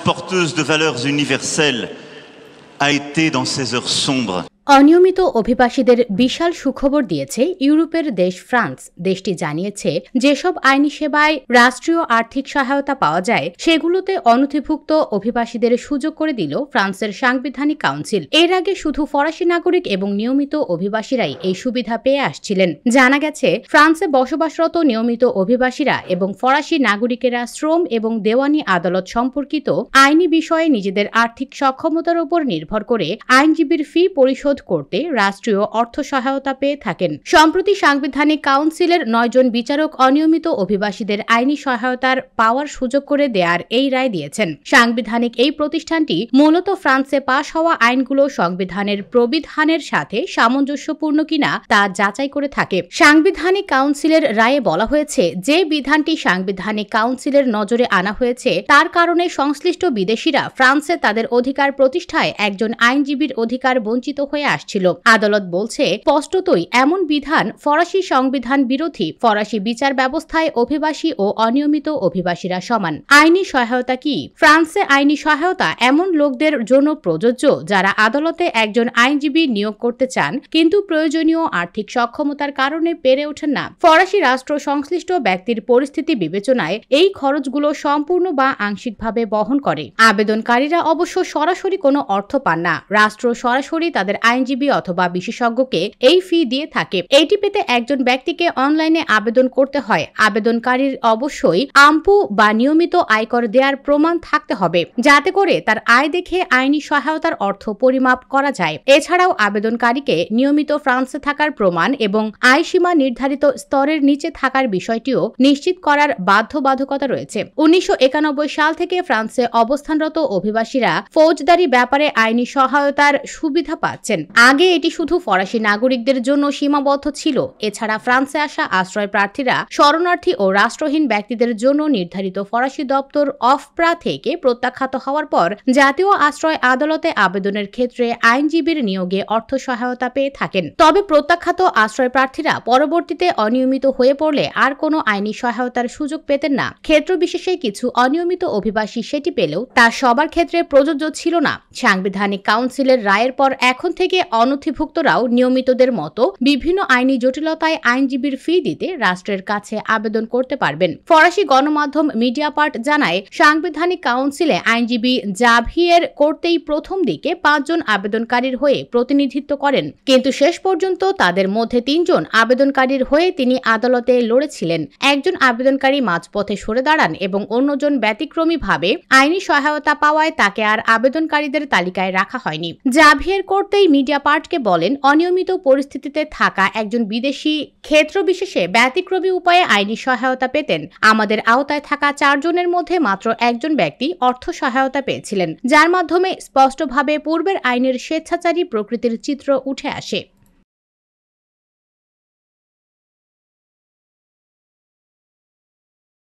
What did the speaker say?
porteuse de valeurs universelles, a été dans ces heures sombres. অনিয়মিত অভিবাসীদের বিশাল সুখবর দিয়েছে ইউরোপের দেশ ফ্রান্স। দেশটি জানিয়েছে, যেসব আইনি সেবায় রাষ্ট্রীয় আর্থিক সহায়তা পাওয়া যায় সেগুলোতে অনথিভুক্ত অভিবাসীদের সুযোগ করে দিল ফ্রান্সের সাংবিধানিক কাউন্সিল। এর আগে শুধু ফরাসি নাগরিক এবং নিয়মিত অভিবাসীরাই এই সুবিধা পেয়ে আসছিলেন। জানা গেছে, ফ্রান্সে বসবাসরত নিয়মিত অভিবাসীরা এবং ফরাসি নাগরিকেরা শ্রম এবং দেওয়ানি আদালত সম্পর্কিত আইনি বিষয়ে নিজেদের আর্থিক সক্ষমতার উপর নির্ভর করে আইনজীবীর ফি পরিশোধ করতে রাষ্ট্রীয় অর্থ সহায়তা পেয়ে থাকেন। সম্প্রতি সাংবিধানিক কাউন্সিলের 9 জন বিচারক অনিয়মিত অভিবাসীদের আইনি সহায়তার পাওয়ার সুযোগ করে দেওয়ার এই রায় দিয়েছেন। সাংবিধানিক এই প্রতিষ্ঠানটি মূলত ফ্রান্সে পাশ হওয়া আইনগুলো সংবিধানের প্রবিধানের সাথে সামঞ্জস্যপূর্ণ কিনা তা যাচাই করে থাকে। সাংবিধানিক কাউন্সিলের রায়ে বলা হয়েছে, যে বিধানটি সাংবিধানিক কাউন্সিলের নজরে আনা হয়েছে তার কারণে সংশ্লিষ্ট বিদেশিরা ফ্রান্সে তাদের অধিকার প্রতিষ্ঠায় একজন আইনজীবীর অধিকার বঞ্চিত হয়ে আসছিল। আদালত বলছে, স্পষ্টতই এমন বিধান ফরাসি সংবিধান বিরোধী। ফরাসি বিচার ব্যবস্থায় অভিবাসী ও অনিয়মিত অভিবাসীরা সমান। আইনি সহায়তা কি? ফ্রান্সে আইনি সহায়তা এমন লোকদের জন্য প্রযোজ্য যারা আদালতে একজন আইনজীবী নিয়োগ করতে চান কিন্তু প্রয়োজনীয় আর্থিক সক্ষমতার কারণে পেরে ওঠেন না। ফরাসি রাষ্ট্র সংশ্লিষ্ট ব্যক্তির পরিস্থিতি বিবেচনায় এই খরচগুলো সম্পূর্ণ বা আংশিকভাবে বহন করে। আবেদনকারীরা অবশ্য সরাসরি কোনো অর্থ পান না। রাষ্ট্র সরাসরি তাদের আইনজীবী অথবা বিশেষজ্ঞকে এই ফি দিয়ে থাকে। এটি পেতে একজন ব্যক্তিকে অনলাইনে আবেদন করতে হয়। আবেদনকারীর অবশ্যই আমপু বা নিয়মিত আয়কর দেওয়ার প্রমাণ থাকতে হবে, যাতে করে তার আয় দেখে আইনি সহায়তার অর্থ পরিমাপ করা যায়। এছাড়াও আবেদনকারীকে নিয়মিত ফ্রান্সে থাকার প্রমাণ এবং আয় সীমা নির্ধারিত স্তরের নিচে থাকার বিষয়টিও নিশ্চিত করার বাধ্যবাধকতা রয়েছে। 1991 সাল থেকে ফ্রান্সে অবস্থানরত অভিবাসীরা ফৌজদারি ব্যাপারে আইনি সহায়তার সুবিধা পাচ্ছেন। আগে এটি শুধু ফরাসি নাগরিকদের জন্য সীমাবদ্ধ ছিল। এছাড়া ফ্রান্সে আসা আশ্রয় প্রার্থীরা, শরণার্থী ও রাষ্ট্রহীন ব্যক্তিদের জন্য নির্ধারিত ফরাসি দপ্তর অফপ্রা থেকে প্রত্যাখ্যাত হওয়ার পর জাতীয় আশ্রয় আদালতে আবেদনের ক্ষেত্রে আইনজীবীর নিয়োগে অর্থ সহায়তা পেয়ে থাকেন। তবে প্রত্যাখ্যাত আশ্রয় প্রার্থীরা পরবর্তীতে অনিয়মিত হয়ে পড়লে আর কোনো আইনি সহায়তার সুযোগ পেতেন না। ক্ষেত্র বিশেষে কিছু অনিয়মিত অভিবাসী সেটি পেলেও তা সবার ক্ষেত্রে প্রযোজ্য ছিল না। সাংবিধানিক কাউন্সিলের রায়ের পর এখন থেকে অনথিভুক্তরাও নিয়মিতদের মতো বিভিন্ন আইনি জটিলতায় আইনজীবীর ফি দিতে রাষ্ট্রের কাছে আবেদন করতে পারবেন। ফরাসি গণমাধ্যম মিডিয়াপার্ট জানায়, সাংবিধানিক কাউন্সিলে আইনজীবী জাভিয়ের করতেই প্রথম দিকে 5 জন আবেদনকারীর হয়ে প্রতিনিধিত্ব করেন, কিন্তু শেষ পর্যন্ত তাদের মধ্যে 3 জন আবেদনকারীর হয়ে তিনি আদালতে লড়েছিলেন। একজন আবেদনকারী মাঝপথে সরে দাঁড়ান এবং অন্যজন ব্যতিক্রমীভাবে আইনি সহায়তা পাওয়ায় তাকে আর আবেদনকারীদের তালিকায় রাখা হয়নি। জাভিয়ের করতেই মিডিয়াপার্টকে বলেন, অনিয়মিত পরিস্থিতিতে থাকা একজন বিদেশি ক্ষেত্র বিশেষে ব্যতিক্রমী উপায়ে আইনি সহায়তা পেতেন। আমাদের আওতায় থাকা 4 জনের মধ্যে মাত্র একজন ব্যক্তি অর্থ সহায়তা পেয়েছিলেন, যার মাধ্যমে স্পষ্টভাবে পূর্বের আইনের স্বেচ্ছাচারী প্রকৃতির চিত্র উঠে আসে।